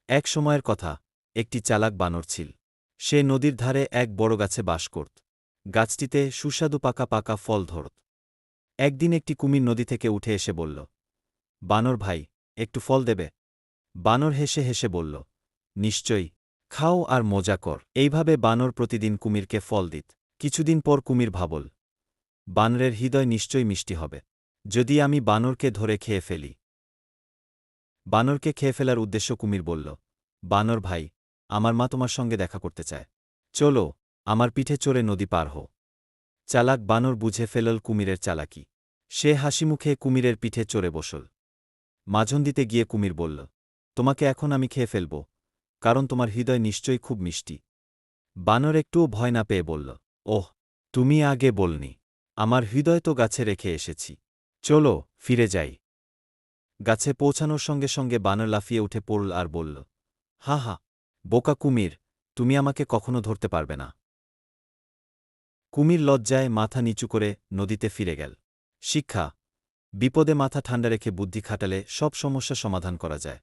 এক সময়ের কথা, একটি চালাক বানর ছিল। সে নদীর ধারে এক বড় গাছে বাস করত। গাছটিতে সুস্বাদু পাকা পাকা ফল ধরত। একদিন একটি কুমির নদী থেকে উঠে এসে বলল, বানর ভাই, একটু ফল দেবে? বানর হেসে হেসে বলল, নিশ্চয়ই, খাও আর মজা কর। এইভাবে বানর প্রতিদিন কুমিরকে ফল দিত। কিছুদিন পর কুমির ভাবল, বানরের হৃদয় নিশ্চয়ই মিষ্টি হবে, যদি আমি বানরকে ধরে খেয়ে ফেলি। বানরকে খেয়ে ফেলার উদ্দেশ্য কুমির বলল, বানর ভাই, আমার মা তোমার সঙ্গে দেখা করতে চায়, চলো, আমার পিঠে চড়ে নদী পার হও। চালাক বানর বুঝে ফেলল কুমিরের চালাকি। সে হাসিমুখে কুমিরের পিঠে চড়ে বসল। মাঝন দিতে গিয়ে কুমির বলল, তোমাকে এখন আমি খেয়ে ফেলব, কারণ তোমার হৃদয় নিশ্চয়ই খুব মিষ্টি। বানর একটুও ভয় না পেয়ে বলল, ওহ, তুমি আগে বলনি, আমার হৃদয় তো গাছে রেখে এসেছি, চলো ফিরে যাই। গাছে পৌঁছানোর সঙ্গে সঙ্গে বানর লাফিয়ে উঠে পড়ল আর বলল, হা হা, বোকা কুমির, তুমি আমাকে কখনো ধরতে পারবে না। কুমির লজ্জায় মাথা নিচু করে নদীতে ফিরে গেল। শিক্ষা: বিপদে মাথা ঠান্ডা রেখে বুদ্ধি খাটালে সব সমস্যা সমাধান করা যায়।